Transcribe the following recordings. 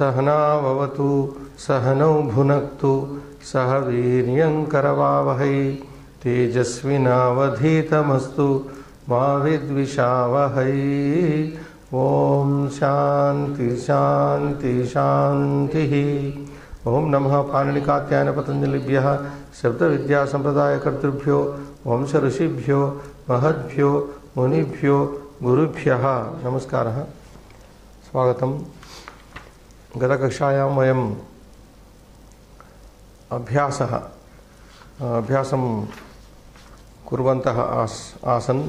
सहना भवतु सहनौ भुनक्तु सह वीर्यङ्करवावहै तेजस्विनावधीतमस्तु मा विद्विषावहै। ओम शांति शांति शांति। ओम नमः पाणिनिकात्यायन पतंजलिभ्यः शब्द विद्या संप्रदाय कर्तृभ्यो वंश ऋषिभ्यो महद्भ्यो मुनिभ्यो गुरुभ्यः नमस्कारः। स्वागतम्। गतकक्षायां वयम् अभ्यासं कुर्वन्तः आसन्।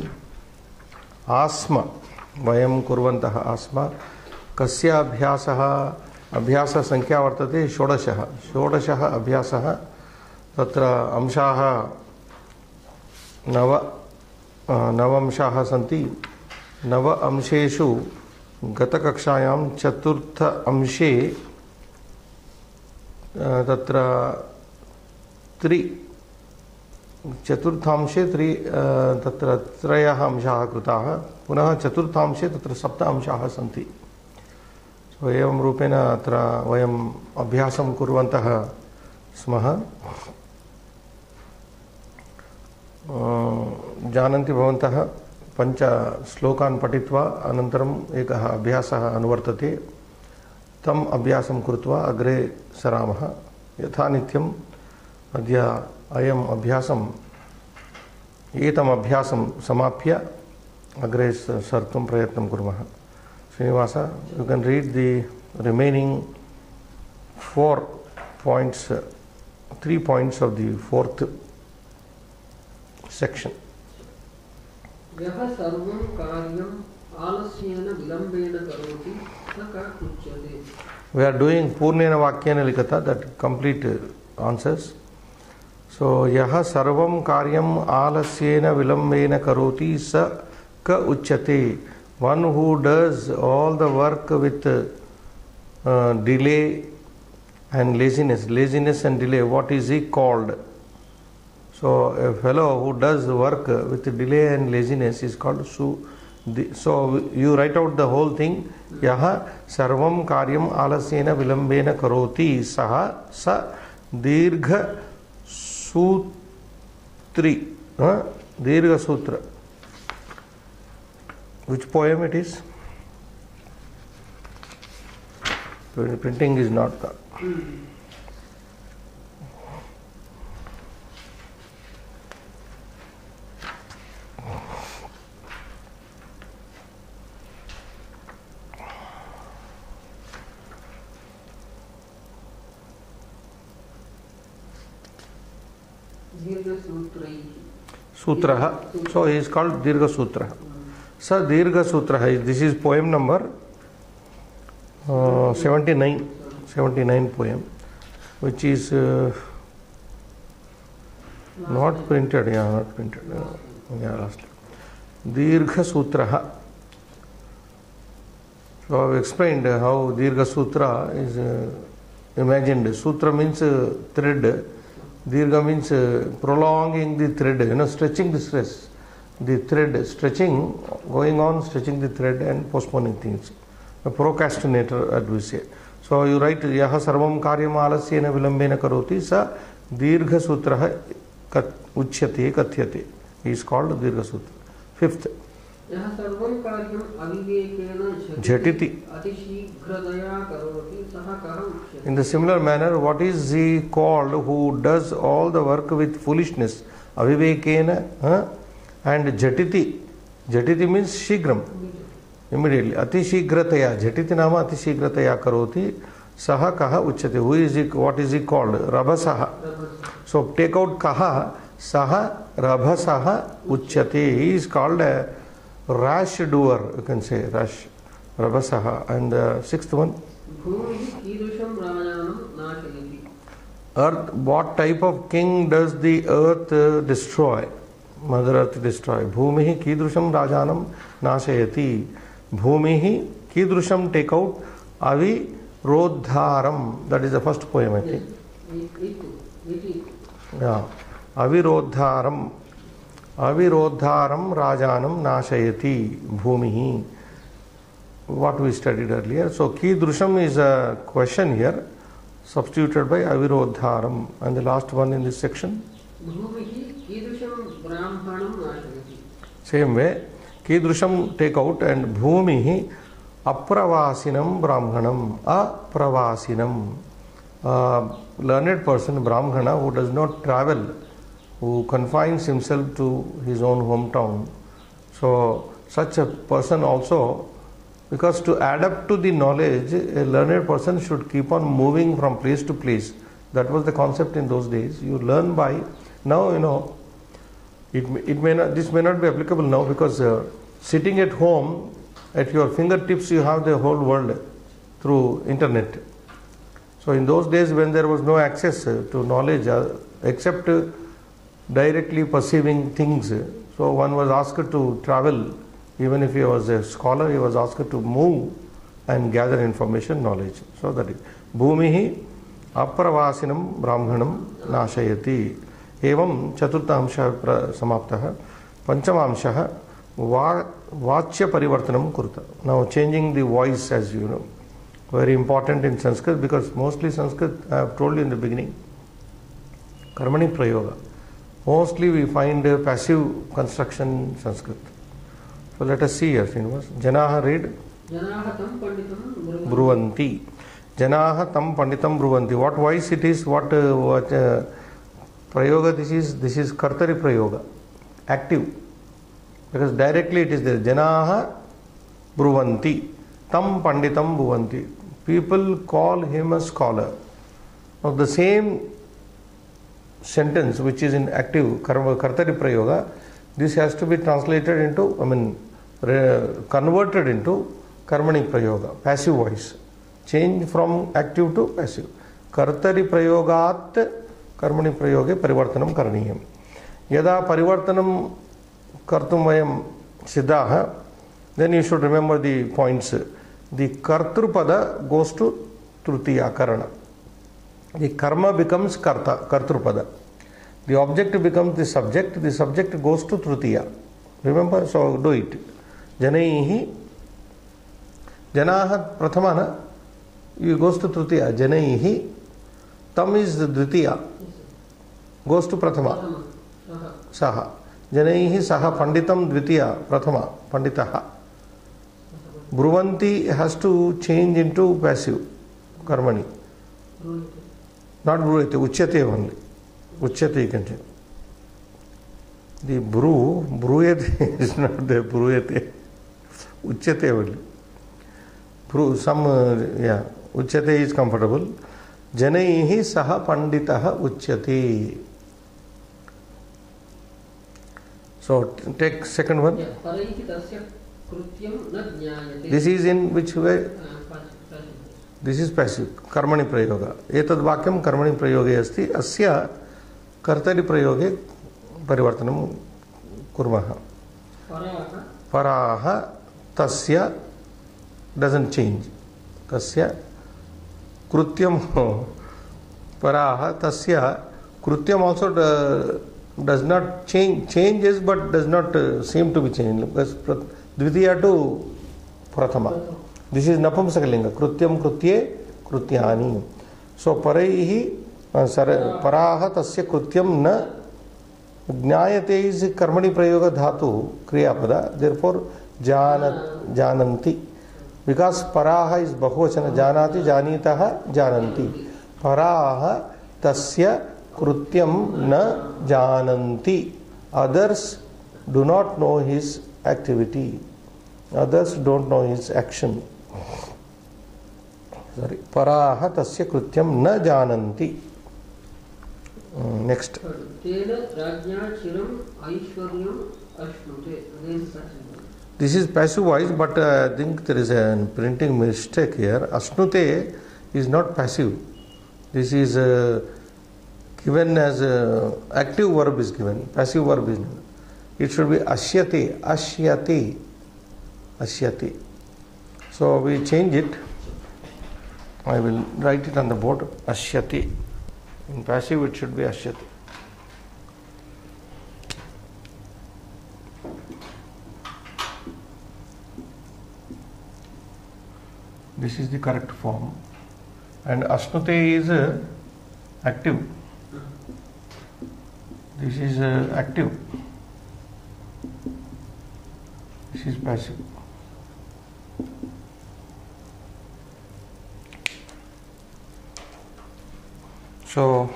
वयं कुर्वन्तः आस्म। कस्य अभ्याससंख्या वर्तते 16 अभ्यासः। तत्र अंशाः 9 अंशाः सन्ति। 9 अंशेषु गतकक्षायां चतुर्थ अंशे तत्र चतुर्थांशे तत्र 3 अंशाः कृताः। पुनः चतुर्थांशे तत्र 7 अंशाः सन्ति। एवं रूपेण अत्र वयम् अभ्यासं कुर्वन्तः स्मः। जानन्ति भवन्तः 5 श्लोकान् पठित्वा अनन्तरम् एकः अभ्यासः अनुवर्तते। तम् अभ्यासं कृत्वा अग्रे सरामः। यथा नित्यम् अद्य एतम् अभ्यासं समाप्य अग्रे सर्तुं प्रयत्नं कुर्मः। Srinivas, you can read the remaining 3 points of the 4th section. यः सर्वं कार्यम् आलस्येन विलम्बेन करोति स क उच्यते। We are doing Purnena Vakyena Likata, that complete answers. So, yaha sarvam karyam alasyena vilambena karoti sa ka uchyate. One who does all the work with delay and laziness and delay, what is he called? So, a fellow who does work with delay and laziness is called so you write out the whole thing. Yaha sarvam karyam alasyena vilambena karoti saha sa dirgha sutri. Dirgha sutra. Which poem it is? The printing is not done. Sutraha. So he is called Dirgha Sutraha. Sa Dirgha Sutraha. This is poem number 79 poem, which is not printed. Not printed. Last. Dirgha Sutraha. So I have explained how Dirgha Sutra is imagined. Sutra means thread. Dirgha means prolonging the thread, stretching the stress. The thread, going on stretching the thread and postponing things. A procrastinator, as we say. So you write, yaha sarvam karyam alasyena vilambena karoti sa dirgha sutraha uchyate kathyate. He is called Dirgha Sutra. 5th. yaha sarvam karyam avivekena jhatiti atishigradaya karoti saha kaha uchyate. In the similar manner, what is he called who does all the work with foolishness? Avivekena and jhatiti. Jhatiti means shigram. Immediately. Atishigrataya. Jhatiti nama atishigrataya karoti. Saha kaha uchyate. Who is he? What is he called? Rabhasaha. So take out kaha. Saha rabhasaha uchyate. He is called a rash doer. You can say rash. Rabhasaha. And the 6th one. Earth. What type of king does the earth destroy? Mother Earth destroy. Bhumihi kidrusham rajanam nashayati. Bhumihi kidrusham take out. Avirodharam. That is the first poem, I think. Yeah. Avirodharam. Avirodharam rajanam nashayati. Bhumihi. what we studied earlier. So Kidrusham is a question here, substituted by Avirodharam. And the last one in this section. Bhumihi Kidrusham Brahmanam Nashayati. Same way, Kidrusham take out and Bhumihi Apravasinam Brahmanam. Apravasinam. Learned person, Brahmana, who does not travel, who confines himself to his own hometown. So such a person also, because to add up to the knowledge, a learned person should keep on moving from place to place. That was the concept in those days. You learn by, now you know, this may not be applicable now, because sitting at home, at your fingertips you have the whole world through internet. So in those days when there was no access to knowledge except directly perceiving things, so one was asked to travel. Even if he was a scholar, he was asked to move and gather information, knowledge. So that is Bhumihi Apravasinam Brahmanam Nashayati. Evam Chaturtha Amsha Samaptaha. Panchama Amshaha Vachya Parivartanam Kurta. Now changing the voice, as you know. Very important in Sanskrit, because mostly Sanskrit, I have told you in the beginning, Karmani Prayoga. Mostly we find passive construction in Sanskrit. So let us see here, Srinivas. Janaha read. Janaha tam panditam Bruvanti. Janaha tam panditam bruvanti. What voice it is, what prayoga this is? This is Kartari Prayoga. Active. Because directly it is there. Janaha bruvanti. Tam panditam bruvanti. People call him a scholar. Now the same sentence which is in active Kartari Prayoga, this has to be translated into, converted into Karmani Prayoga, passive voice. Change from active to passive. Kartari Prayogat Karmani Prayoge Parivartanam Karaniyam. Yada Parivartanam Kartum Vayam Siddhaha, then you should remember the points. The Kartrupada goes to Trutiya Karana. The karma becomes Kartrupada. The object becomes the subject goes to Trutiya. Remember? So do it. Janaihi. Janaha Prathamana. It goes to Trutiya. Janaihi. Tam is the Dvitiya. Goes to Prathama. Saha. Janaihi Saha Panditam Dvitiya. Prathama. Panditaha. Bruvanti has to change into passive. Karmani. Not Bruyate, Uchyate only. Uchyate you can say. The Bruyate is not the Bruyate. Uchyate only. Uchyate is comfortable. Janaihi saha panditaha uchyate. So take second one. This is in which way? This is passive. Karmani Prayoga. Etad Vakyam Karmani Prayoge asti. Asya Kartari Prayoge Parivartanam Kurmaha. Paraha Tasya doesn't change. Tasya Krutyam Paraha Tasya Krutyam also does not change. Changes but does not seem to be changed. Because Dvitiya to Prathama. This is Napumsakalinga. Krutyam Krutye Krutyani. So Paraihi Paraha Tasya Krutyam na Gnayate is Karmani Prayoga Dhatu Kriyapada. Therefore Jananti. Because Paraha is Bahuvachana. Janati Janitaha Jananti. Paraha Tasya Krutyam na Jananti. Others do not know his activity. Others don't know his action. Sorry. Paraha tasya krutyam na jananti. Next. This is passive voice, but I think there is a printing mistake here. Ashnute is not passive. This is given as active verb is given. Passive verb is given. It should be ashyate. Ashyate. Ashyati. So we change it. I will write it on the board. Ashyati. In passive it should be Ashyati. This is the correct form. And ashnute is active. This is active. This is passive. So,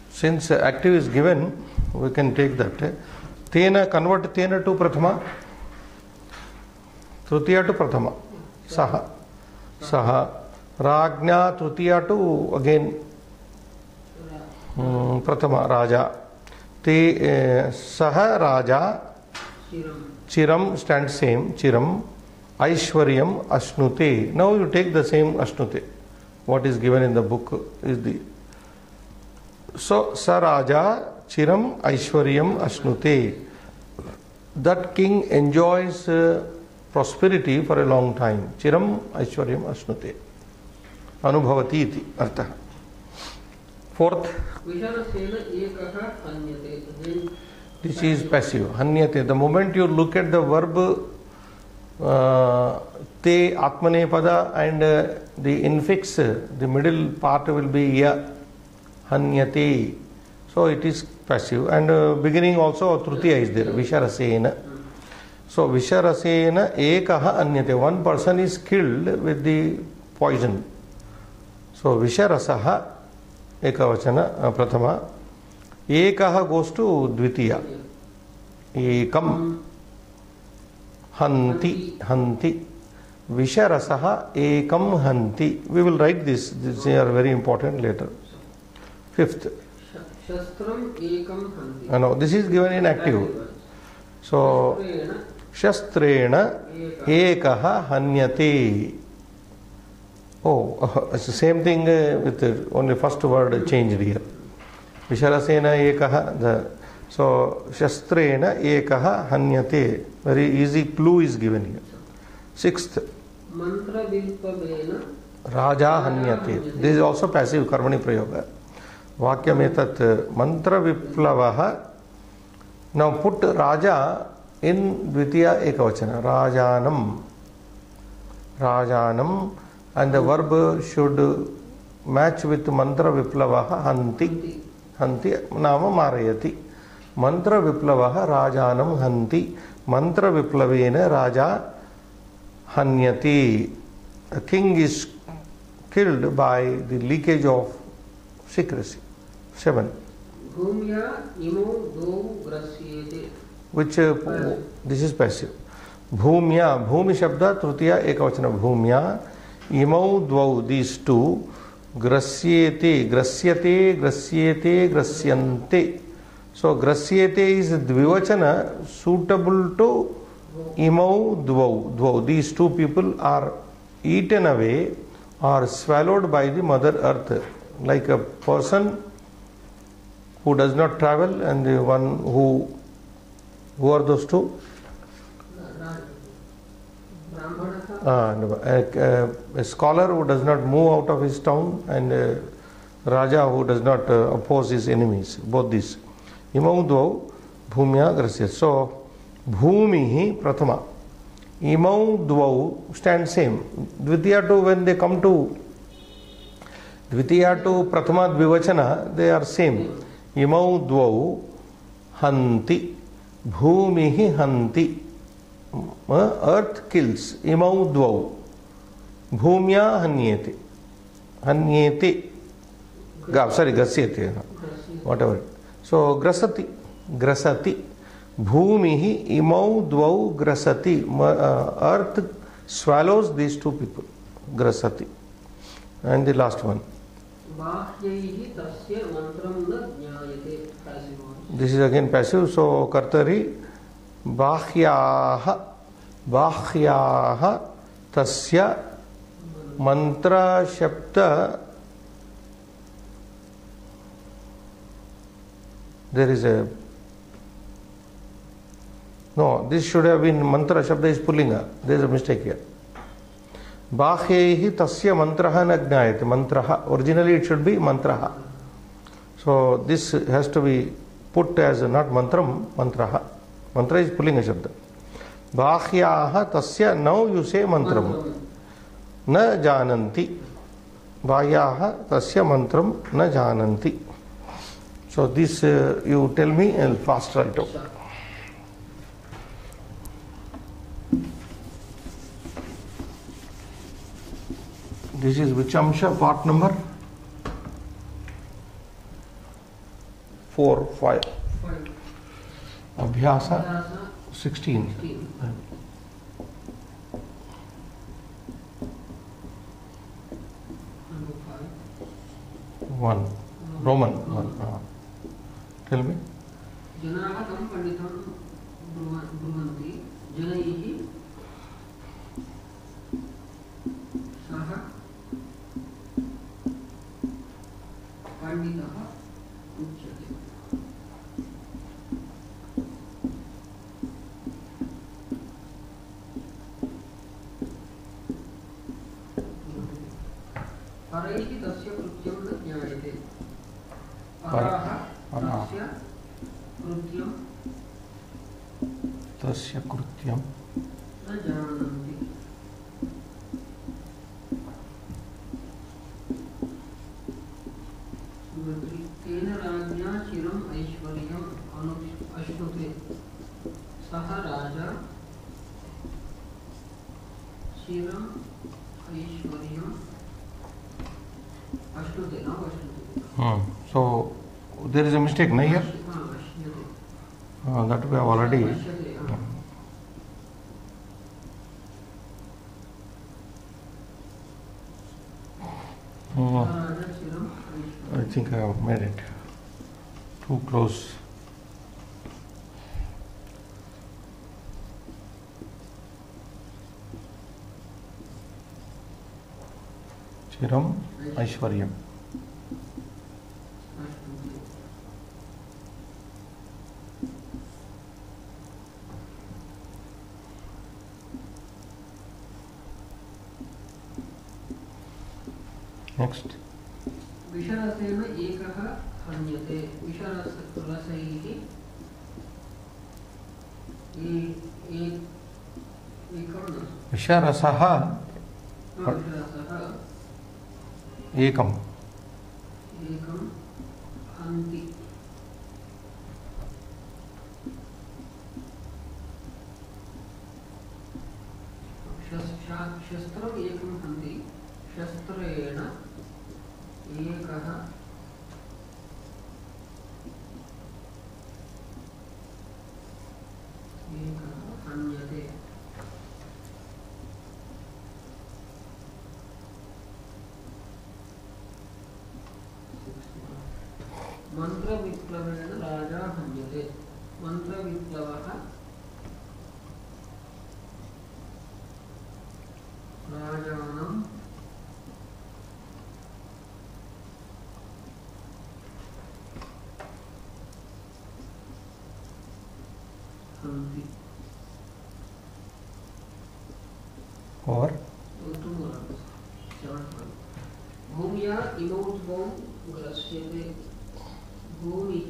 since active is given, we can take that. Tena, convert tena to prathama. Trutiya to prathama. Saha. Saha. Rajna trutiya to again prathama. Raja. Te saha raja. Chiram stands same. Chiram. Aishwaryam ashnute. Now you take the same ashnute. What is given in the book is the. So, Sa Raja Chiram Aishwaryam Ashnute. That king enjoys prosperity for a long time. Chiram Aishwaryam Ashnute. Anubhavati iti artha. Fourth. This is passive. Hanyate. The moment you look at the verb te atmanepada and the infix, the middle part will be ya. Hanyate. So it is passive. And beginning also trutiya is there. Visharasena. So Visharasena ekaha anyate. One person is killed with the poison. So Visharasaha ekavachana prathama. Ekaha goes to dvitiya. Ekam. Hanti. Hanti. Visharasaha ekam hanti. We will write this. These are very important later. Fifth. Shastram ekam hanti. No, this is given in active. So, Shastrena ekaha hanyate. Oh, it's the same thing with only first word changed here. Visharasena ekaha. So, Shastrena ekaha hanyate. Very easy clue is given here. Sixth. Mantra vilpavena Raja hanyate. This is also passive karmani prayoga. Vakyam etat mantra viplavaha. Now put Raja in dvitiya ekavachana. Rajanam. Rajanam. And the verb should match with mantra viplavaha hanti. Hanti nama marayati. Mantra viplavaha rajanam hanti. Mantra viplavena raja hanyati. A king is killed by the leakage of secrecy. 7. Bhumya imo do grasyete. Which this is passive. Bhumya. Bhumi shabda trutiya ekavachana. Bhumya. Imau dvau. These two. Grasyete. Grasyate. Grasyete. Grasyante. So grasyete is dvivachana suitable to imau dvau. Dvau. These two people are eaten away or swallowed by the mother earth. Like a person who does not travel and the one who are those two? A scholar who does not move out of his town and a Raja who does not oppose his enemies. Both these. Imau dvau bhumya grasya. So bhumihi prathama. Imau dvau stand same. Dvitiya to when they come to Dvitiya to prathama dvivachana, they are same. Imau dvau hanti. Bhumihi hanti. Earth kills. Imau dvau. Bhumya hanyete. Hanyete. Sorry, grasyete. Whatever. So grasati. Grasati. Bhumihi imau dvau grasati. Earth swallows these two people. Grasati. And the last one. This is again passive. So kartari. Bahyaha. Bahyaha tasya mantra shabda. There is a no, this should have been mantra shabda is pullinga. There is a mistake here. Bahyehi tasya mantraha na jnayate. Mantraha. Originally it should be mantraha. So this has to be put as not mantram, mantraha. Mantra is pullinga shabda. Bahyaha tasya. Now you say mantram. न जानन्ति. बाह्याः तस्य मन्त्रं न जानन्ति. So this you tell me, I'll fast write out. This is which amsha, part number? 4, 5. Abhyasa 16. One. Roman one. Tell me. जनाः तं पण्डितं ब्रुवन्ति जनैः सः पण्डितः उच्यते. परैः तस्य कृत्यं न ज्ञायते. पराः तस्य कृत्यं न जानन्ति. तेन राज्ञा चिरम् ऐश्वर्यम् अश्नुते. सः राजा चिरम् ऐश्वर्यम् अश्नुते न अश्नुते. So there is a mistake, no here? That we have already. I think I have made it too close. Chiram Aishwaryam. Next. विषरसेन एकः हन्यते. विषरसैः विषरसः एकं हन्ति. शस्त्रम् एकं हन्ति. शस्त्रेण एकः हन्यते. मन्त्रविप्लवेन राजा हन्यते. मन्त्रविप्लवः राजानं हन्ति. और भूम्या इमौ द्वौ ग्रस्यते. भूमिः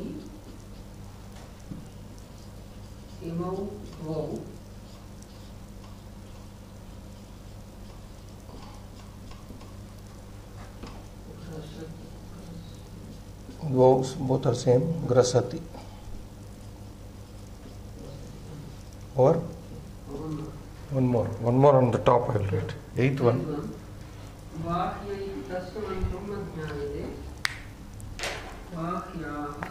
इमौ द्वौ both are same. Grasati. Or one more on the top. I will write. 8th one. बाह्यैः तस्य मन्त्रं न ज्ञायते. बाह्याः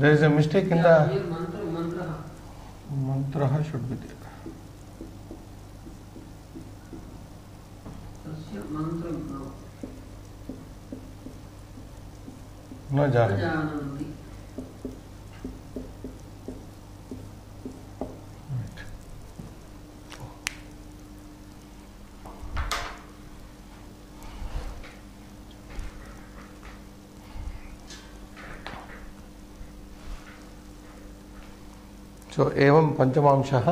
There is a mistake in the mantra should be there. न जानन्ति. So एवं पंचमांशः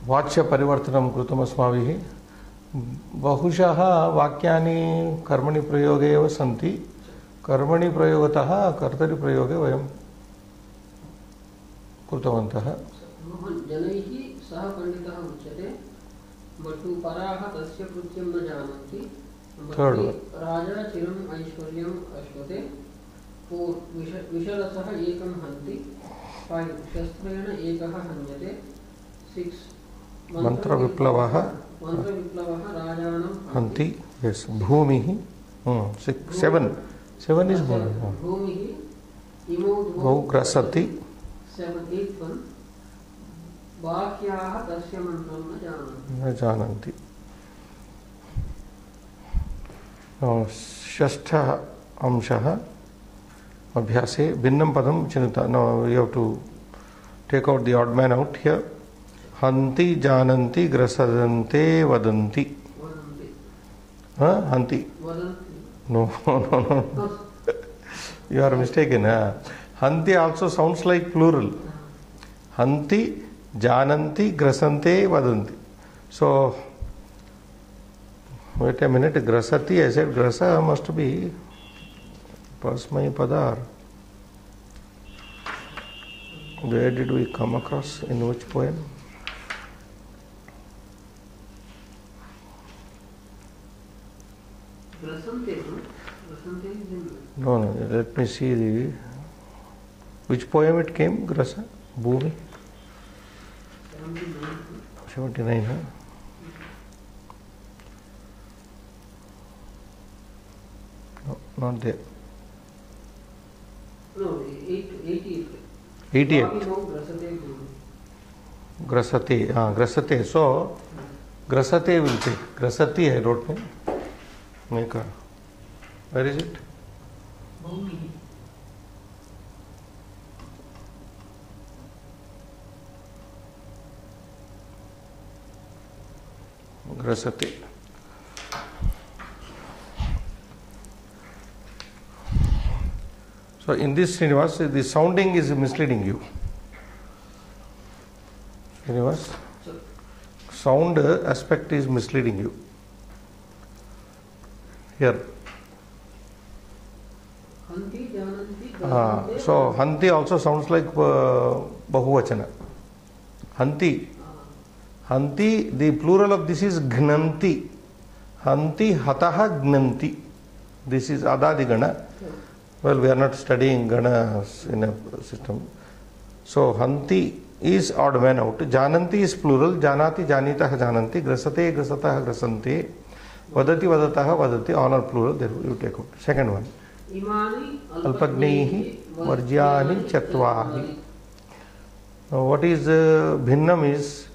वाच्य परिवर्तनं कृतम् अस्माभिः बहुशः वाक्यानि कर्मणि प्रयोगे एव सन्ति कर्मणि प्रयोगतः कर्तरि प्रयोगे वयं कृतवन्तः जनैः सह पंडितः उच्यते बटुपराः तस्य कृत्यं न जानन्ति राजा चिरम् ऐश्वर्यम् अश्वते विशलसः एकं हन्ति 5 शस्त्रेण एकः हन्यते 6 मंत्रविप्लवः राजानं हन्ति यस भूमिः 7 इज भूमिः इमौ द्वौ ग्रसति 7 बाह्याः तस्य मन्त्रं न जानन्ति षष्ठः अंशः अभ्यासे भिन्नं पदं चिनुता no you have to take out the odd man out here हन्ति जानन्ति ग्रसन्ते वदन्ति हन्ति no no no you are mistaken hanti also sounds like plural hanti jananti grasante vadanti so wait a minute grasati I said grasa must be pasmai padar where did we come across in which poem no let me see which poem it came grasa bhumi 79 huh? No, not there. No, 88. 88. Grasate. Grasate. So, grasate will take. Grasati I wrote me. Make a. Where is it? Grasate. So in this Srinivas, the sounding is misleading you. Srinivas, sound aspect is misleading you. Here. So Hanti also sounds like Bahuvachana. Hanti. Hanti, the plural of this is Gnanti. Hanti Hataha Gnanti. This is Adadi Gana. Well, we are not studying Ganas in a system. So Hanti is odd man out. Jananti is plural. Janati Janitah Jananti. Grasate Grasatah Grasante. Vadati Vadataha Vadati. All are plural. There you take out. Second one. Alpagnehi Varjyani Chatvari. Now what is Bhinnam is,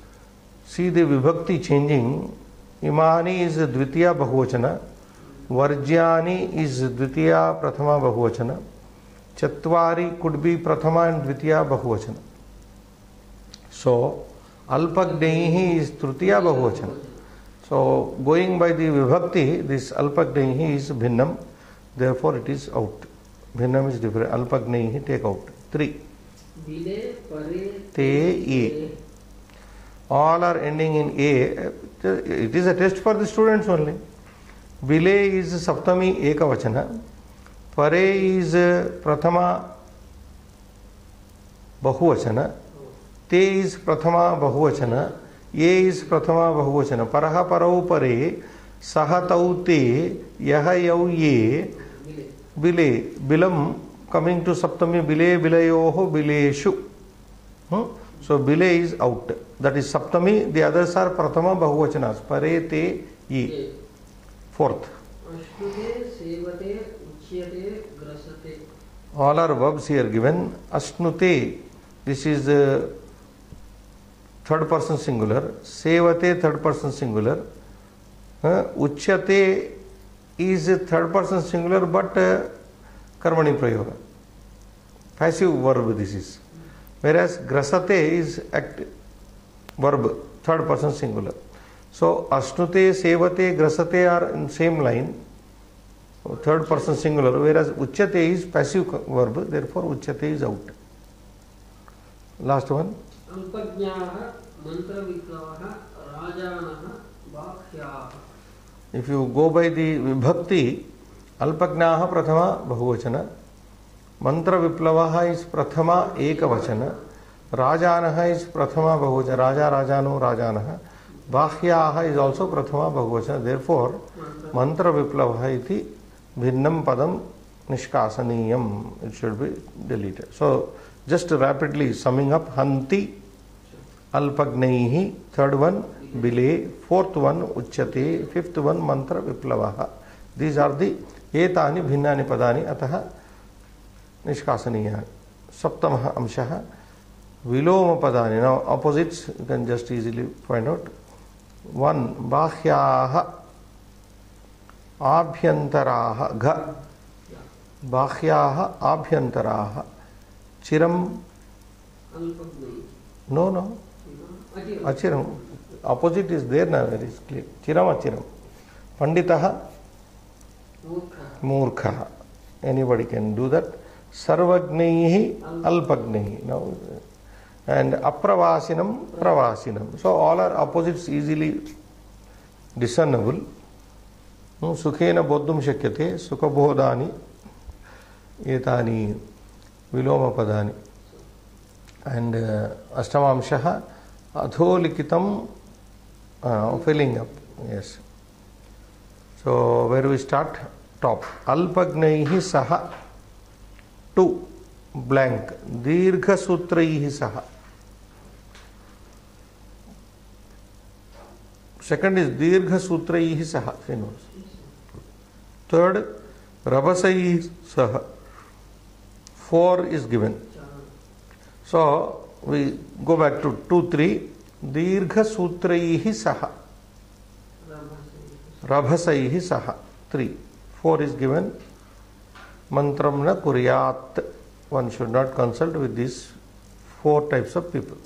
see the Vibhakti changing. Imani is Dvitiya Bahuvachana. Varjyani is Dvitiya Prathama Bahuvachana. Chatvari could be Prathama and Dvitiya Bahuvachana. So Alpagnehi is Tritiya Bahuvachana. So going by the Vibhakti, this Alpagnehi is Bhinnam. Therefore it is out. Bhinnam is different. Alpagnehi take out. 3. Te E. All are ending in A. It is a test for the students only. Vile is Saptami Ekavachana. Pare is Prathama Bahuvachana. Te is Prathama Bahuvachana. Ye is Prathama Bahuvachana. Paraha Parau Pare. Sahatau Te. Yaha Yau Ye. Bile. Bilam coming to Saptami. Bile Bilayoho Bileshu. So Bile is out. That is Saptami. The others are Prathama Bahuvachanas. Pare Te Ye. 4th. All are verbs here given. Ashnute, this is third person singular. Sevate, third person singular. Uchyate is third person singular but karmani prayoga. Passive verb this is. Whereas grasate is verb, third person singular. So ashnute, sevate, grasate are in same line, third person singular, whereas uchyate is passive verb, therefore uchyate is out. Last one. अल्पज्ञाः मंत्रविप्लवः राजानः बाह्याः. If you go by the vibhakti, Alpagnaha Prathama Bahuvachana, Mantra Viplavaha is Prathama Ekavachana, Rajanaha is Prathama Bahuvachana, Raja Rajano Rajanaha, Bahyaha is also Prathama Bahuvachana. Therefore, Mantra Viplavaha iti Bhinnam Padam Nishkasaniyam. It should be deleted. So, just rapidly summing up, Hanti, Alpagnaihi, third one, Bile, fourth one, Uchyate, fifth one, Mantra Viplavaha. These are the Etani Bhinnani Padani Ataha Nishkasaniya. Saptamaha Amshaha, Viloma Padani. Now, opposites you can just easily find out. One, Bahyaha, Abhyantaraha, Gha, Bahyaha, Abhyantaraha, Chiram, no, Achiram. Opposite is there now, very clear. Chiram Achiram. Panditaha, Murkha. Anybody can do that. Sarvagnehi, Alpagnehi. Now, and Apravasinam, Pravasinam. So all are opposites easily discernible. Sukhena Bodhum Shakyate, Sukhabodhani, Etani, Viloma Padani. And Ashtamamshaha, Adholikitam, filling up. Yes. So where we start? Top. Alpagnaihi saha, 2, blank. Dirgha sutraihi saha. Second is Dirgha sutraihi saha. Third, Rabasaihi saha. 4 is given. So we go back to 2, 3. Dirgha sutraihi saha. Rabhasaihi saha. 3. 4 is given. Mantram na kuryat. One should not consult with these 4 types of people.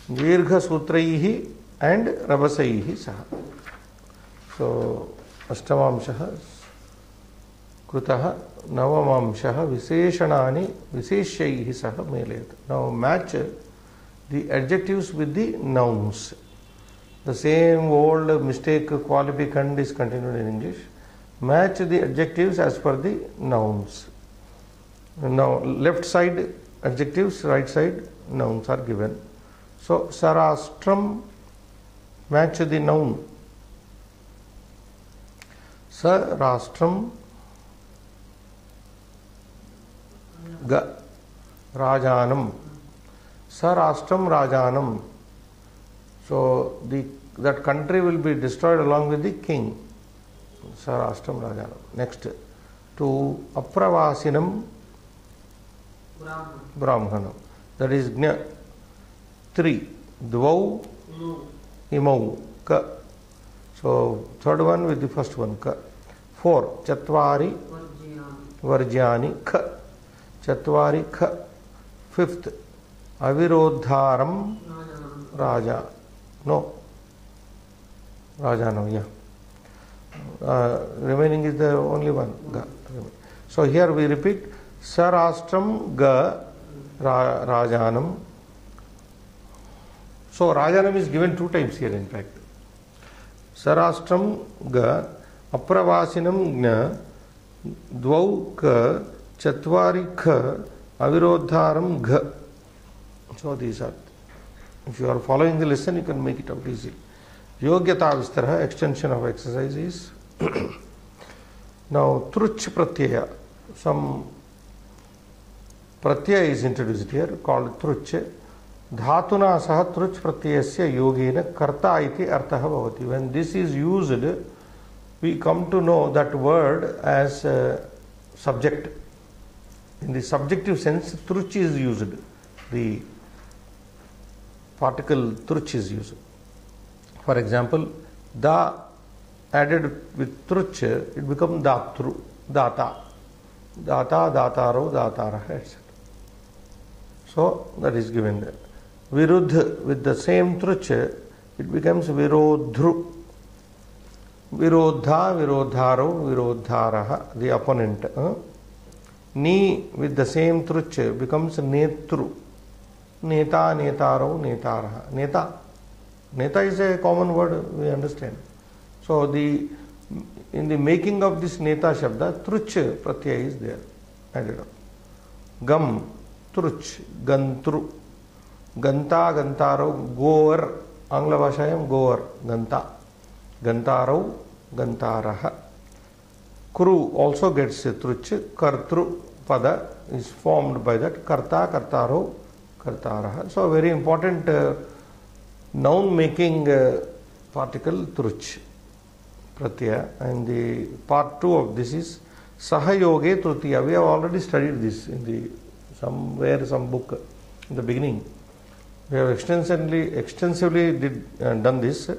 Dirgha sutraihi and Rabasaihi saha. So Ashtamamshaha Krutaha Navamamshaha Viseshanani Viseshaihi saha Melayat. Now match the adjectives with the nouns. The same old mistake qualificand is continued in English. Match the adjectives as per the nouns. Now left side adjectives, right side nouns are given. So Sarastram, match the noun. Sarastram Ga Rajanam. Sarastram Rajanam. So that country will be destroyed along with the king. Sarastram Rajanam. Next, to Apravasinam Brahmanam. That is Gnya. 3. Dvau Imau Ka. So third one with the first one Ka. 4. Chatvari Varjyani Ka. Chatvari Ka. 5th. Avirodharam Raja. No. Raja no, yeah. Remaining is the only one. Ga. So here we repeat. Sarastram Ga Rajanam. So Rajanam is given 2 times here in fact. Sarastram Ga Apravasinam Gna Dvau Ka Chatvari Ka Avirodharam Ga. So these are, if you are following the lesson, you can make it out easily. Yogyata Vistara, extension of exercise is now Truch Pratyaya. Some Pratyaya is introduced here called Truch. Dhatuna saha Truch Pratyayasya yogena karta iti arthaha bhavati. When this is used, we come to know that word as a subject. In the subjective sense, Truch is used. The particle Truch is used. For example, da added with Truch, it becomes datru, data. Data, dataro, datara, etc. So that is given there. Virudh with the same Truch, it becomes virodhru. Virodha, virodharo, virodharaha, the opponent. Ni with the same truch becomes netru. Neta, netaro, netaraha. Neta. Neta is a common word, we understand. So in the making of this neta shabda, truch pratyaya is there. Added up. Gam, truch, gantru. Ganta, gantaro, goer. Angla bhashayam goer, ganta. Gantaro, gantaraha. Kru also gets a truch. Kartru pada is formed by that. Karta, kartaro, kartaraha. So very important noun making particle truch pratyaya. And the part 2 of this is sahayoge trutiya. We have already studied this in the some book in the beginning. We have extensively done this.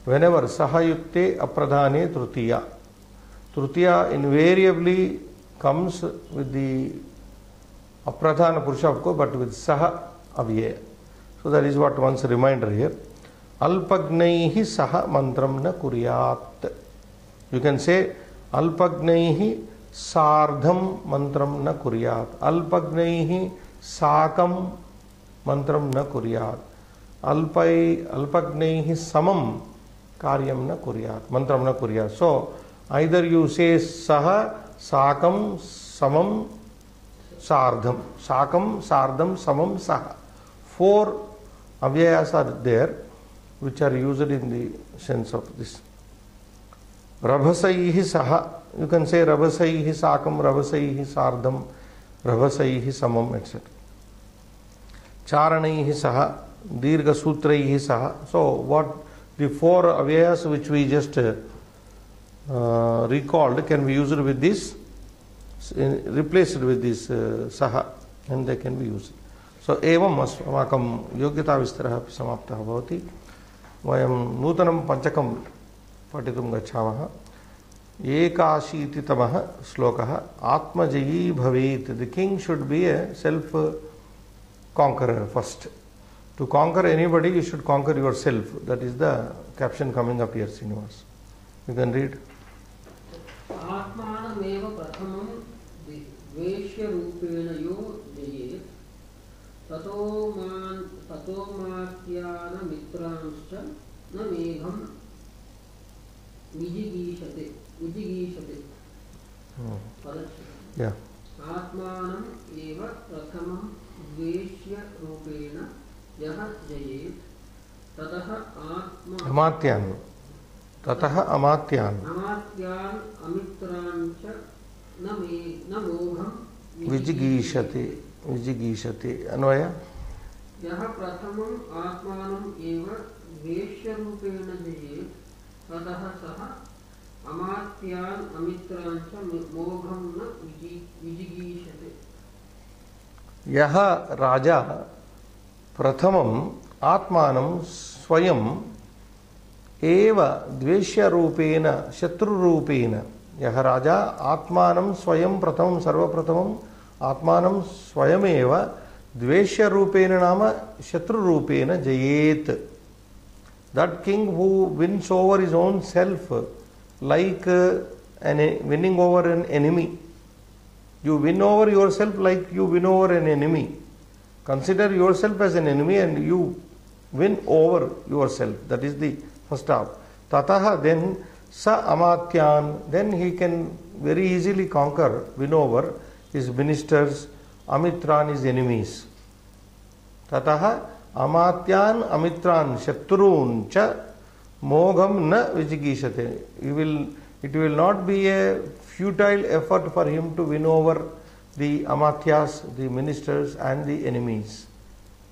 Whenever sahayukte apradhane trutiya. Trutiya invariably comes with the apradhana purusha of course, but with saha avyaya. So that is what once a reminder here. Alpagnaihi saha mantram na kuryat. You can say alpagnaihi sardham mantram na kuryat. Alpagnaihi sakam mantram na kuryat. Alpagnaihi samam karyam na kuryat. Mantram na kuryat. So either you say saha, sakam, samam, sardham. Sakam, sardham, samam, saha. 4 avyayas are there which are used in the sense of this. Rabhasaihi saha. You can say rabhasaihi sakam, rabhasaihi sardham, rabhasaihi samam, etc. Charanaihi saha, dirgha sutraihi saha. So what the 4 avyayas which we just recalled can be used with this, replaced with this saha, and they can be used. So evam अस्माकं योग्यता विस्तारः अपि समाप्तः भवति. वयं नूतनं पंचकं पठितुं गच्छामः. 81तमः श्लोकः. आत्मजयी भवेत्. The king should be a self conqueror first. To conquer anybody, you should conquer yourself. That is the caption coming up here, Srinivas. You can read. आत्मानमेव प्रथमं द्वेष्यरूपेण यो जयेत् ततो मात्यानमित्रांश्च न मेघं विजिगीषते. Yeah. आत्मानम् एव प्रथमं द्वेष्यरूपेण यः जयेत् ततः अमात्यान् अमित्रान् च न मोघं विजिगीषते. अन्वय. यः प्रथमम् आत्मानम् एव द्वेष्यरूपेण जयेत् ततः सः अमात्यान् अमित्रान् च मोघं न विजिगीषते. यः राजा प्रथमम् आत्मानं स्वयं एव द्वेष्यरूपेण शत्रुरूपेण. यः राजा आत्मानं स्वयं प्रथमं सर्वप्रथमम् आत्मानं स्वयमेव द्वेष्यरूपेण नाम शत्रुरूपेण जयेत्. That king who wins over his own self like winning over an enemy. You win over yourself like you win over an enemy. Consider yourself as an enemy and you win over yourself. That is the first half. Tataha, then sa amatyan, then he can very easily conquer, win over his ministers, amitran, his enemies. Tataha amatyan amitran shatrun cha mogham na vijigishate. It will not be a futile effort for him to win over the amatyas, the ministers and the enemies.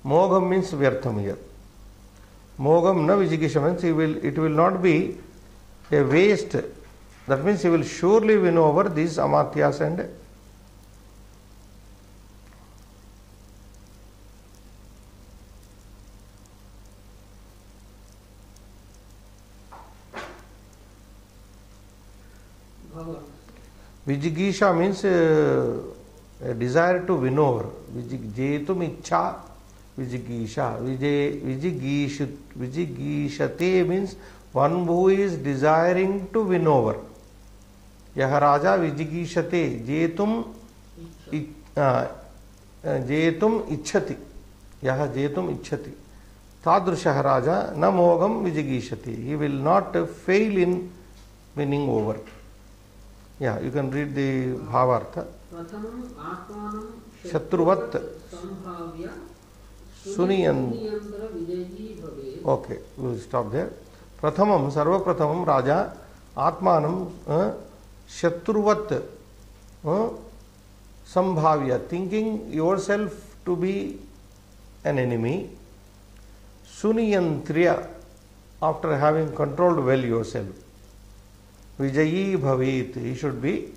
Mogham means vyartham here. Mogham na vijigisha means it will not be a waste. That means he will surely win over these amatyas and Vijigisha means a desire to win over. Jetum ichha vijigisha. Vijigishate means one who is desiring to win over. Yaha raja vijigishate. Jetum जेतुम इच्छति, यह जेतुम इच्छति तादृशः राजा न मोघम विजिगीषति, he will not fail in winning over. Yeah, you can read the bhavartha. प्रथमम् आत्मानं शत्रुवत् संभाव्य सुनियंत्र विजयी भवेत्. Okay, we will stop there. प्रथमं सर्वप्रथमं राजा आत्मानं शत्रुवत् संभाव्य, thinking yourself to be an enemy, suniyantria, after having controlled well yourself, vijayi bhavet, he should be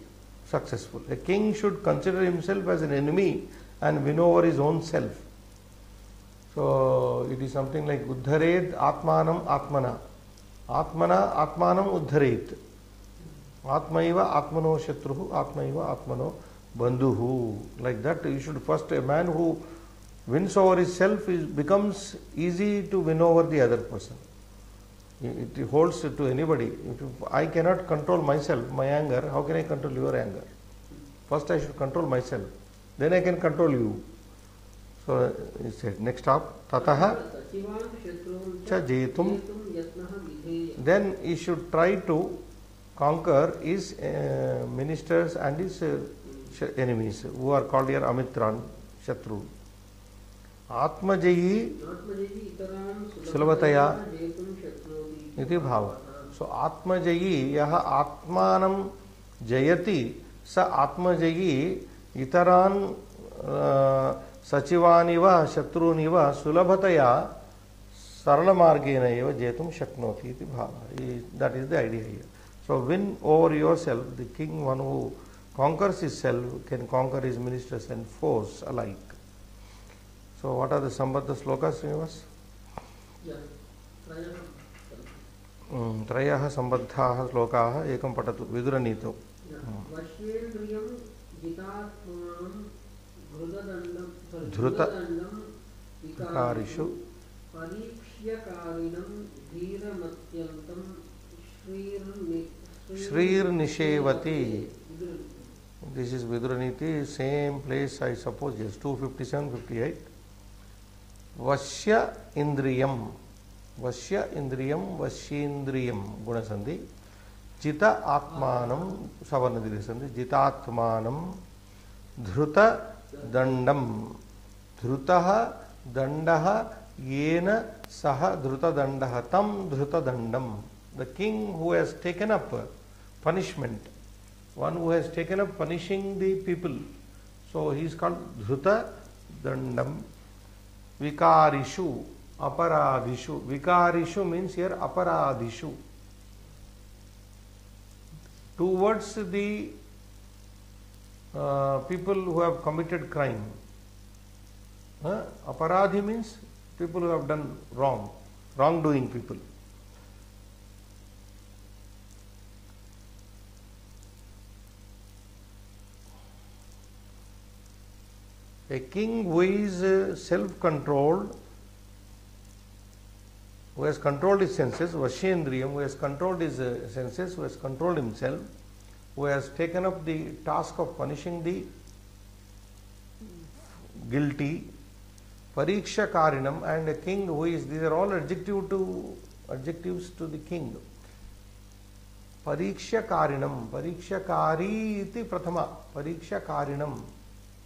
successful. A king should consider himself as an enemy and win over his own self. So it is something like uddharet atmanam atmana, atmana atmanam uddharet, atmaiva atmano shatruhu, atmaiva atmano bandhuhu. Like that, you should first, a man who wins over his self becomes easy to win over the other person. It holds to anybody. If I cannot control myself, my anger, how can I control your anger? First I should control myself, then I can control you. So he said, next stop, tataha cha jetum. Then he should try to conquer his ministers and his enemies, who are called here Amitran, Shatru. Atmajayi Sulabhataya iti bhava. So Atmajayi, yaha Atmanam Jayati, sa Atmajayi itaran Sachivaniva Shatruniva Sulabhataya Sarala Margena eva Jetum Shaknoti iti bhava. That is the idea here. So win over yourself. The king, one who conquers his self, can conquer his ministers and foes alike. So what are the Sambandha slokas, Srinivas? Yeah. Trayah Sambandhaः श्लोकाः एकं पठतु विदुरनीतौ. वश्येन्द्रियं जितात्मानं धृतदण्डं विकारिषु परीक्ष्यकारिणं धीरमत्यन्तं श्रीर्निषेवति. This is Viduraniti, same place I suppose, yes, 257-58. Vasya Indriyam, Vasya Indriyam, Vashyendriyam, Gunasandhi. Jita Atmanam, Savarnadiri Sandhi, Jita Atmanam, Dhruta Dandam, Dhrutaha Dandaha, Yena Saha Dhruta Dandaha, Tam Dhruta Dandam. The king who has taken up punishment, one who has taken up punishing the people. So he is called Dhruta Dandam. Vikarishu, Aparadhishu. Vikarishu means here Aparadhishu. Towards the people who have committed crime. Aparadhi means people who have done wrong, wrongdoing people. A king who is self-controlled, who has controlled his senses, Vashyendriyam, who has controlled his senses, who has controlled himself, who has taken up the task of punishing the guilty, Pariksha Karinam, and a king who is, these are all adjectives to the king. Pariksha Karinam, Pariksha Kari iti prathama, Pariksha Karinam.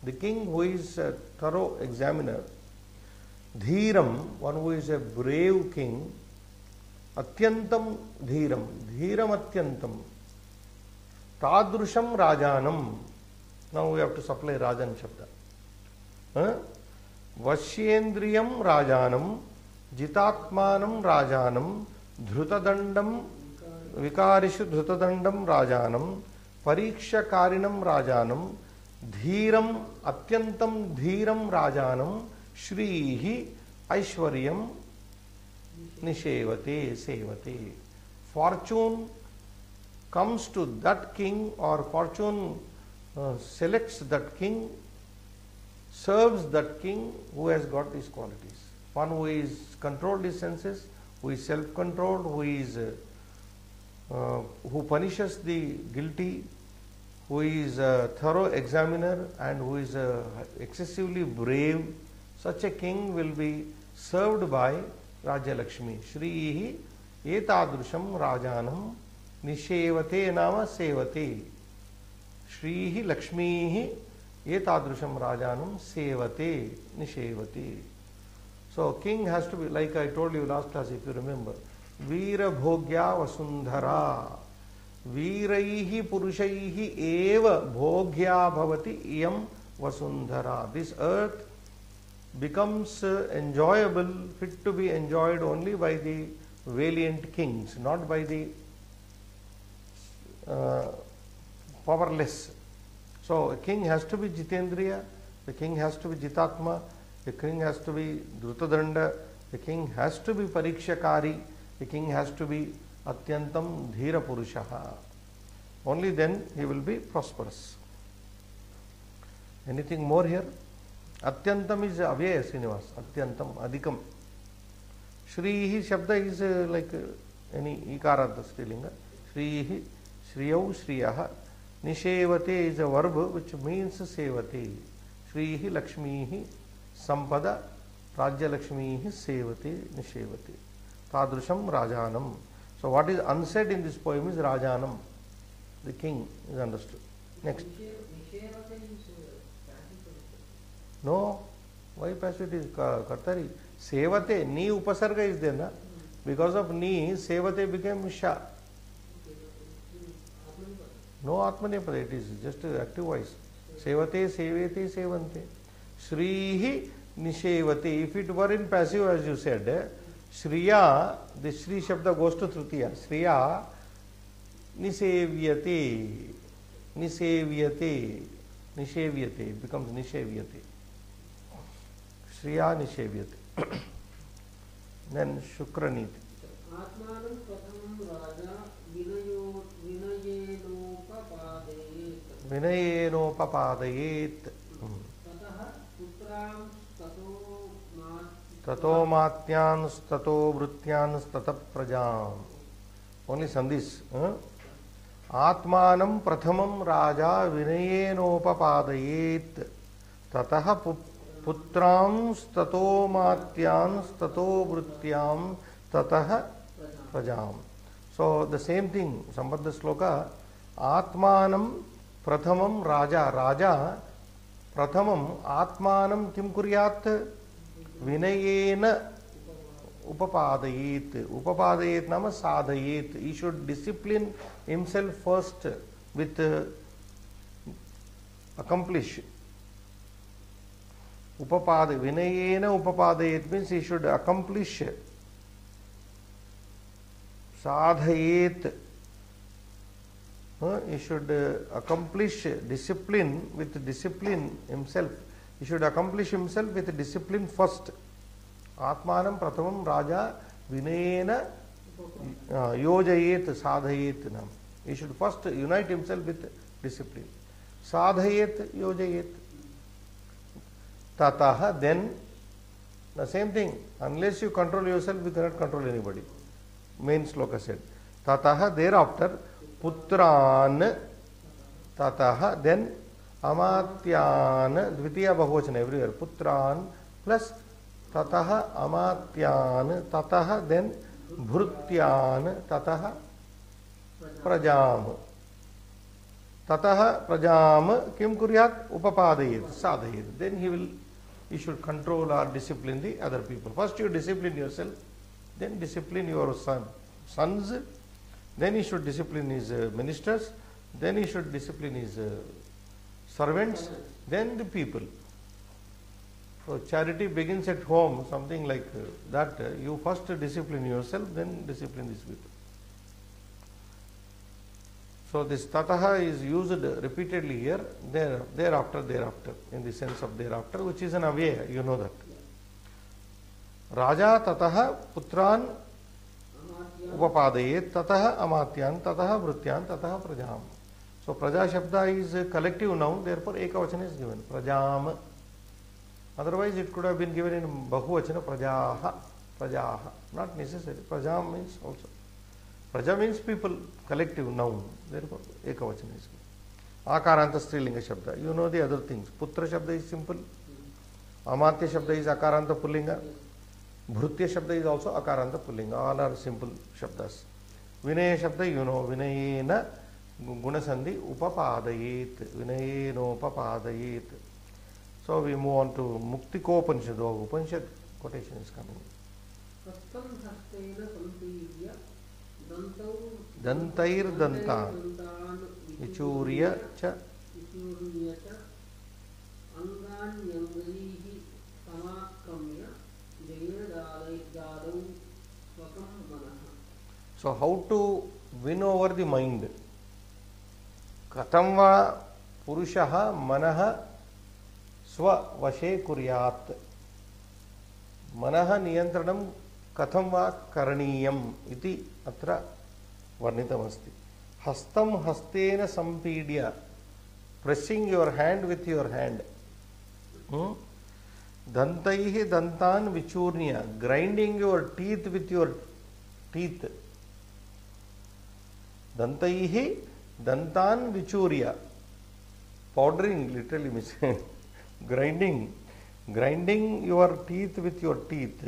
The king who is a thorough examiner, Dhiram, one who is a brave king, Atyantam Dhiram, Dhiram Atyantam, Tadrusham Rajanam. Now we have to supply Rajan Shabda. Vashyendriyam Rajanam, Jitatmanam Rajanam, Dhrutadandam, Vikarishu Dhrutadandam Rajanam, Pariksha Karinam Rajanam, Dhiram Atyantam Dhiram Rajanam Shrihi Aishwaryam Nishevate Sevate. Fortune comes to that king, or fortune selects that king, serves that king who has got these qualities. One who is controlled his senses, who is self-controlled, who punishes the guilty, who is a thorough examiner and who is excessively brave, such a king will be served by Rajya Lakshmi. Shrihi etadrusham rajanam nishevate nama sevate. Shrihi Lakshmihi etadrusham rajanam sevate nishevate. So king has to be, like I told you last class if you remember, Veera Bhogya Vasundhara. Veeraihi Purushaihi eva Bhogya Bhavati iyam Vasundhara. This earth becomes enjoyable, fit to be enjoyed only by the valiant kings, not by the powerless. So a king has to be Jitendriya, the king has to be Jitatma, the king has to be Drutadanda, the king has to be Parikshakari, the king has to be Atyantam Dhira Purushaha. Only then he will be prosperous. Anything more here? Atyantam is Avyaya Srinivas. Atyantam, Adhikam. Shrihi Shabda is like any Ikaranta Strilinga. Shrihi, Shriyau, Shriyaha. Nishevate is a verb which means sevate. Shrihi Lakshmihi Sampada Rajya Lakshmihi Sevate Nishevate. Tadrusham Rajanam. So what is unsaid in this poem is Rajanam. The king is understood. Next. No. Why passive it is Kartari? Sevate. Ni upasarga is there, na? Because of ni, Sevate became Sha. No Atmanepada, it is just active voice. Sevate, Sevate, Sevante. Shrihi Nishevate. If it were in passive, as you said, Shriya, the Shri Shabda goes to Tritiya. Shriya Nisevyate. Nisevyate. Nishevyate. It becomes Nishevyate. Shriya Nishevyate. Then Shukraniti. Atmanam pratham raja vinayenopapadayet. Vinayenopapadayet. Tatah putram tato Tato matyan stato vrutyan stata prajam. Only sandhis. Atmanam prathamam raja vinayenopapadayet. Tatah putram stato matyan stato vrutyam tatah prajam. So the same thing, Sambandha Sloka. Atmanam prathamam raja. Raja prathamam atmanam kim kuryat? Vinayena upapadayet. Upapadayet nama sadhayet. He should discipline himself first with accomplish. Upapadayet. Vinayena upapadayet means he should accomplish. Sadhayet. He should accomplish discipline with discipline himself. He should accomplish himself with discipline first. Atmanam prathamam raja vinayena yojayet sadhayet nam. He should first unite himself with discipline. Sadhayet yojayet. Tataha, then the same thing. Unless you control yourself, you cannot control anybody. Main sloka said. Tataha, thereafter, putran. Tataha, then Amatyan, Dvitiya Bahuvachana everywhere. Putran plus Tataha Amatyan, Tataha then Bhrutyan, Tataha Prajam. Tataha Prajam Kim Kuryat Upapadayet, Sadhayet. Then he should control or discipline the other people. First you discipline yourself, then discipline your sons, then he should discipline his ministers, then he should discipline his servants, then the people. So charity begins at home, something like that. You first discipline yourself, then discipline these people. So this tataha is used repeatedly here, thereafter, in the sense of thereafter, which is an avyaya, you know that. Raja tataha putran upapadayet, tataha amatyan, tataha vrutyan, tataha prajam. So praja shabda is a collective noun, therefore ekavachana is given, prajam. Otherwise it could have been given in bahuvachana, prajaha, prajaha. Not necessary. Prajam means also. Praja means people, collective noun, therefore ekavachana is given. Akaranta Strilinga Shabda. You know the other things. Putra Shabda is simple. Amatya Shabda is Akaranta Pullinga. Bhrutya Shabda is also Akaranta Pullinga. All are simple Shabdas. Vinaya Shabda, you know, Vinayena Gunasandhi Upapadayet. Vinayeno Upapadayet. So we move on to Muktikopanishad. Upanishad quotation is coming. Dantair Danta Vichurya Cha So how to win over the mind? Katamva Purushaha Manaha Swavashe Kuryat. Manaha Niyantranam Katamva Karaniyam iti atra varnitamasti. Hastam hastena sampidya. Pressing your hand with your hand. Dantaihi dantan vichurnya. Grinding your teeth with your teeth. Dantaihi dantan vichurya. Powdering literally means grinding your teeth with your teeth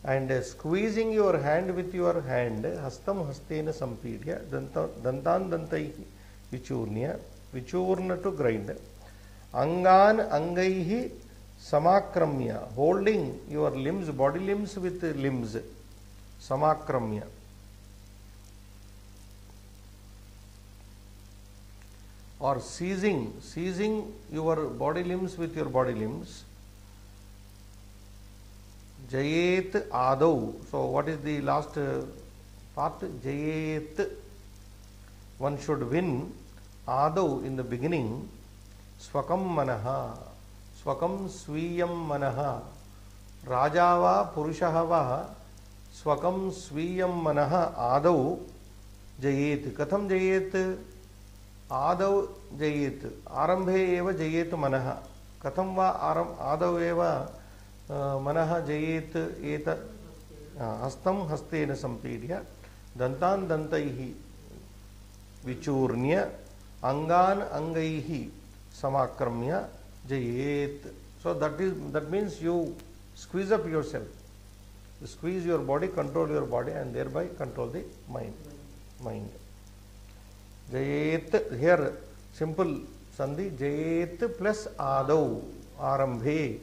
and squeezing your hand with your hand. Hastam hastena sampidya. Dantan dantaihi vichurnya. Vichurna to grind. Angan angaihi samakramya. Holding your limbs, body limbs with limbs. Samakramya. Or seizing your body limbs with your body limbs. Jayet Adau. So what is the last part? Jayet. One should win. Adau in the beginning. Swakam Manaha. Swakam Swiyam Manaha. Rajava Purushahava. Swakam Swiyam Manaha Adau Jayet. Katham Jayet? Adau Jayet. Arambhe eva Jayet Manaha. Katham va Adau eva Manaha Jayet eta Hastam hastena sampidya. Dantan dantaihi vichurnya. Angan angaihi samakramya Jayet. So that means you squeeze up yourself. You squeeze your body, control your body and thereby control the mind. Jayet, here simple sandhi, Jayet plus Adau, Arambhe,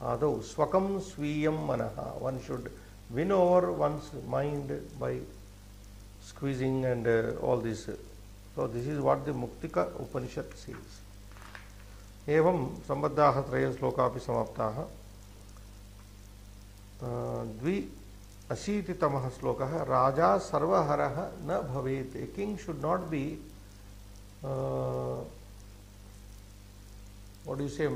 Adau, Swakam Swiyam Manaha. One should win over one's mind by squeezing and all this. So this is what the Muktika Upanishad says. Evam Sambaddaha Traya Sloka api samaptaha. Dvi Ashiti Tamaha Slokaha. Raja Sarvaharaha na bhavet. A king should not be what do you say,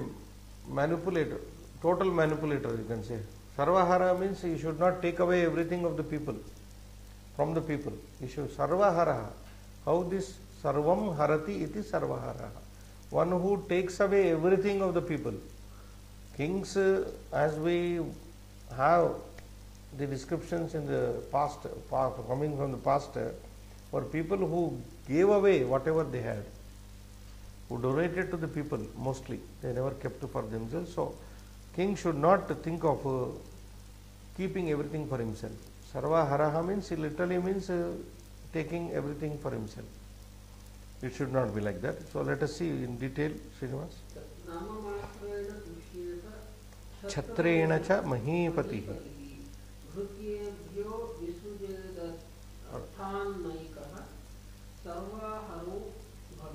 manipulator, total manipulator you can say. Sarvahara means he should not take away everything of the people, from the people. He should Sarvahara. How this Sarvam Harati iti Sarvahara. One who takes away everything of the people. Kings, as we have the descriptions in the past, coming from the past, were people who gave away whatever they had, who donated to the people mostly. They never kept for themselves. So, king should not think of keeping everything for himself. Sarva haraha means, it literally means taking everything for himself. It should not be like that. So, let us see in detail, Srinivas. Chhatrena cha mahipatihi.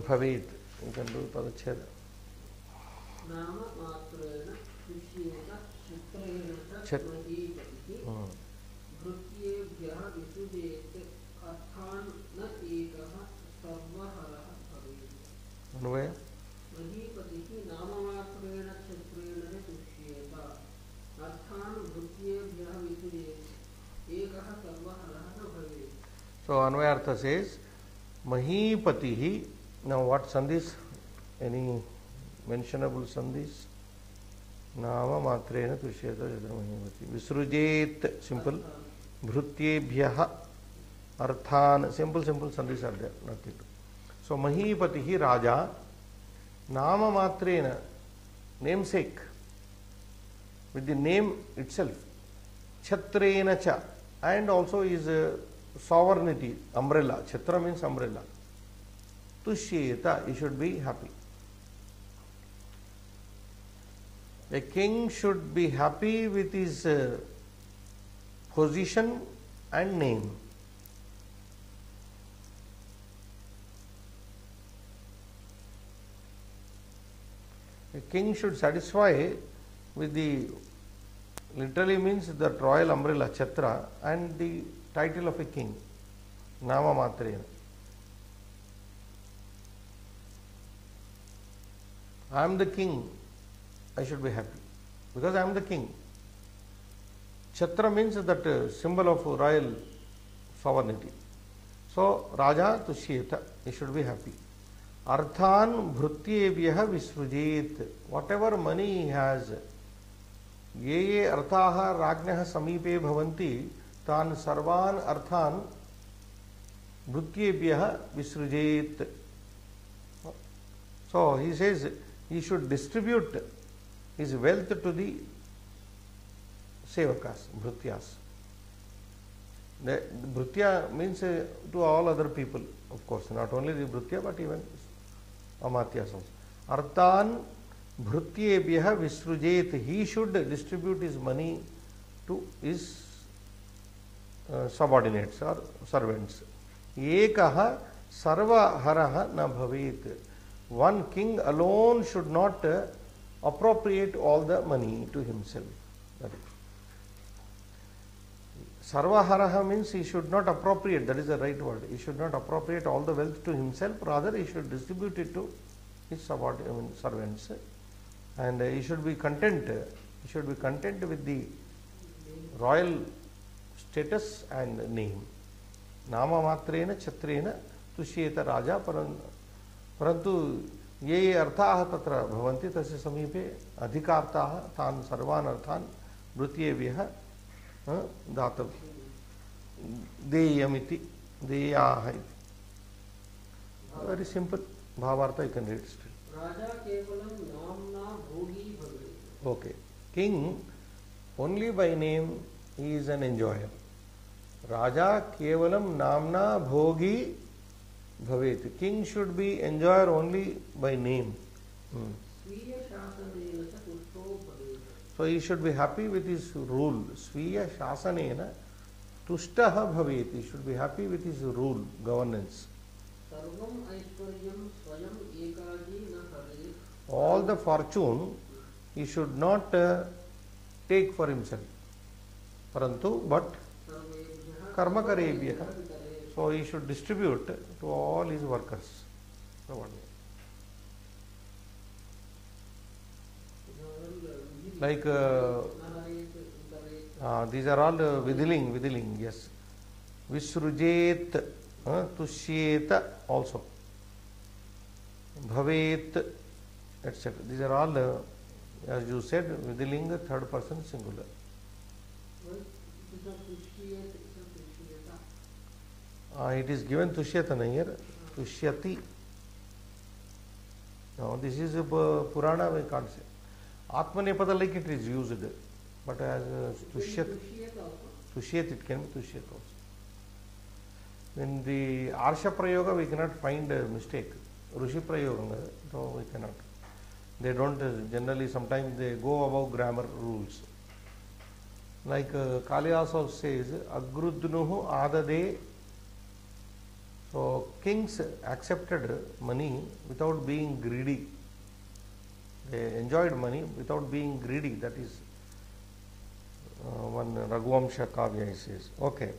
Bhavet. You can do Padacheda. Nama matrena Sushyeta Kshatrena Mahipatihi Bhrutyebhyaha Visudete Arthan na ekaha sarvaharaha bhavet. Anvaya? Mahipatihi nama matrena Kshatrena Sushyeta Arthan Bhrutyebhyaha Visudete ekaha sarvaharaha bhavet. So Anvayartha says Mahipatihi. Now what sandhis? Any mentionable sandhis? Nama matrena tushyeta jadra mahipati. Visrujet, simple. Bhrutyebhyaha arthan, simple sandhis are there, nothing. So Mahipatihi Raja Nama Matrena, namesake, with the name itself, Chhatrena Cha, and also is a sovereignty, umbrella. Chhatra means umbrella. Tushyeta, you should be happy. A king should be happy with his position and name. A king should satisfy with the, literally means that royal umbrella, Chhatra, and the title of a king, Nama Matrena. I am the king, I should be happy, because I am the king. Chhatra means that symbol of royal sovereignty. So, Raja Tushyeta, he should be happy. Arthan Bhrutyebhyah Visrujet. Whatever money he has, ye arthaha rajnah samipe bhavanti, tan sarvan arthan Bhrutyebhyah Visrujet. So, he says he should distribute his wealth to the sevakas, bhrutyas. The bhrutya means to all other people, of course, not only the bhrutya but even amatyas also. Arthan bhrutyebhyah visrujet, he should distribute his money to his subordinates or servants. Ekaha sarvaharaha na bhavet. One king alone should not appropriate all the money to himself. Sarvaharaha means he should not appropriate, that is the right word. He should not appropriate all the wealth to himself, rather he should distribute it to his servants. And he should be content. He should be content with the royal status and name. Nama matrena chhatrena tushyeta raja parantu ye arthaah tatra bhavanti tasya samipe adhikartaah tan sarvan arthan bhrutyebhyah दातव्य देयमिति देयाः iti. Very simple bhavartha, you can read straight. Raja kevalam namna bhogi bhavet. Okay. King, only by name he is an enjoyer. Raja kevalam namna bhogi bhavet. King should be enjoyer only by name. Sviya shasanena cha tushto bhavet. So he should be happy with his rule. Sviya shasanena tushtaha bhavet. He should be happy with his rule, governance. Sarvam aishwaryam swayam ekaji na haret. All the fortune he should not take for himself. Parantu, but karma karebhyah. So he should distribute to all his workers. Like these are all vidhiling, yes. Visrujet, tushyeta also. Bhavet, etc. These are all, as you said, vidhiling, third person singular. It is given tushyeta here, tushyati. Now this is a Purana, we can't say. Atmanepada, like it is used, but as tushyat, it can be tushyat also. In the Arsha Prayoga, we cannot find a mistake. Rushi Prayoga, so we cannot. They don't generally, sometimes they go above grammar rules. Like Kalidas also says, Agrudnuhu Adade. So kings accepted money without being greedy. They enjoyed money without being greedy. That is one Raghuvamsha Kavya he says. Okay.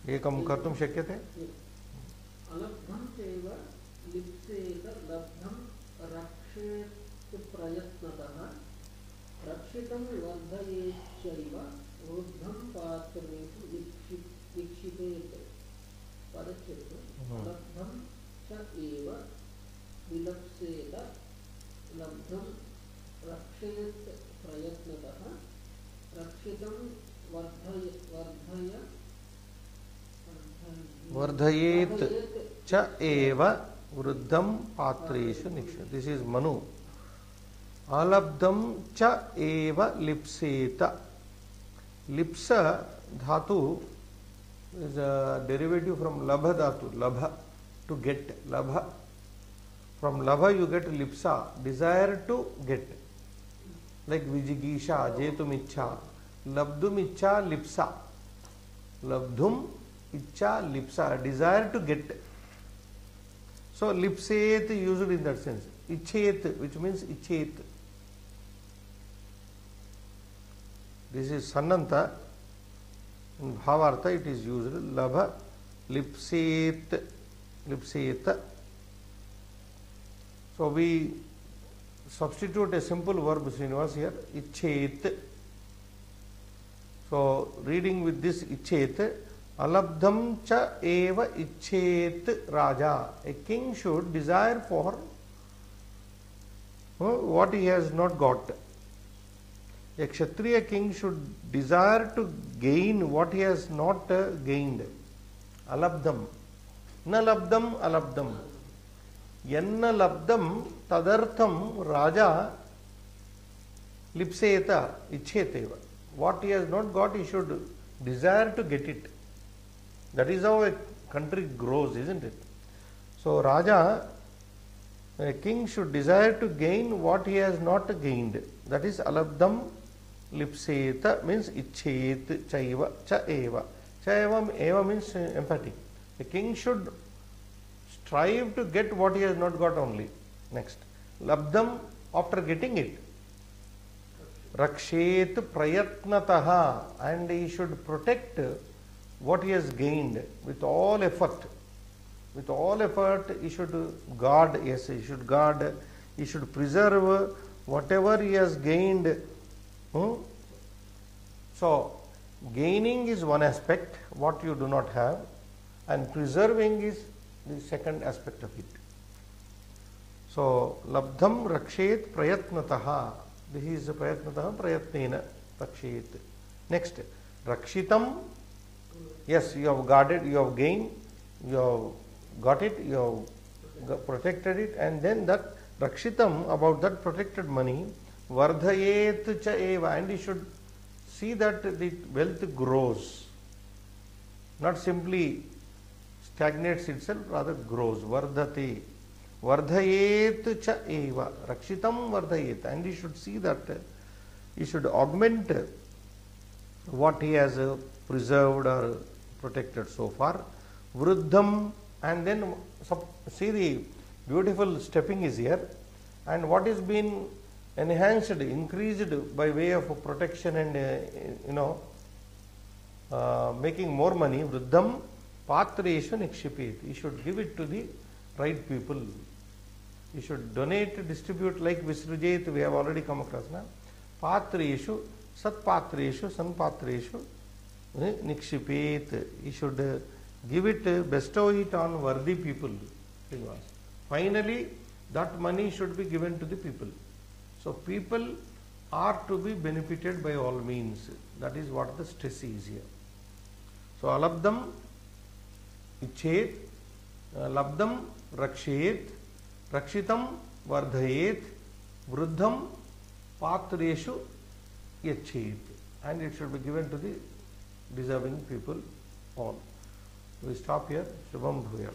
Ekam kartum shakyate? Alabdham cheva lipseta labdham rakshet prayatnataha rakshitam vardhayet chaiva vruddham patresu vikshipet padachyata alabdham cha eva vilapseta labdham rakshet prayatnataha rakshitam vardhaya वर्धयेत च एव वृद्धम पात्रेषु निक्षेप. This is Manu. Alabdam cha eva lipseta. Lipsa dhatu is a derivative from labha dhatu. Labha, to get. Labha. From labha you get lipsa, desire to get. Like vijigisha, jetum ichha. Labdum ichha lipsa. Labdhum ichha lipsa, desire to get. So lipset used in that sense. Ichet, which means ichet. This is Sannanta. In Bhavartha it is used labha, lipset, lipseta. So we substitute a simple verb, Srinivas, here, ichet. So reading with this ichet, alabdham cha eva ichet raja. A king should desire for what he has not got. A Kshatriya king should desire to gain what he has not gained. Alabdham. Na labdham alabdham. Yanna labdham tadartham raja lipseta icheteva. What he has not got, he should desire to get it. That is how a country grows, isn't it? So Raja, a king should desire to gain what he has not gained. That is alabdham lipseta, means ichet chaiva cha eva. Cha eva means emphatic. A king should strive to get what he has not got only. Next. Labdham, after getting it. Rakshet prayatnataha, and he should protect what he has gained with all effort. With all effort, he should guard, yes, he should guard, he should preserve whatever he has gained. So, gaining is one aspect, what you do not have, and preserving is the second aspect of it. So, labdham rakshet prayatnataha. This is prayatnataha, prayatnena rakshet. Next, rakshitam. Yes, you have guarded, you have gained, you have got it, you have protected it, and then that rakshitam, about that protected money, vardhayet cha eva, and you should see that the wealth grows, not simply stagnates itself, rather grows. Vardhate, vardhayet cha eva, rakshitam vardhayet, and you should see that you should augment what he has preserved or protected so far. Vruddham, and then see the beautiful stepping is here, and what is being enhanced, increased by way of protection and making more money. Vruddham patreshu nikshipet. You should give it to the right people. You should donate, distribute, like Visrujet we have already come across now. Patreshu, sat patreshu, san patreshu nikshipet. You should give it, bestow it on worthy people. Finally, that money should be given to the people. So people are to be benefited by all means. That is what the stress is here. So alabdam ichet, labdam rakshet, rakshitam vardhayet, vruddham patreshu yachet, and it should be given to the deserving people all. We stop here. Shubham Bhuyat.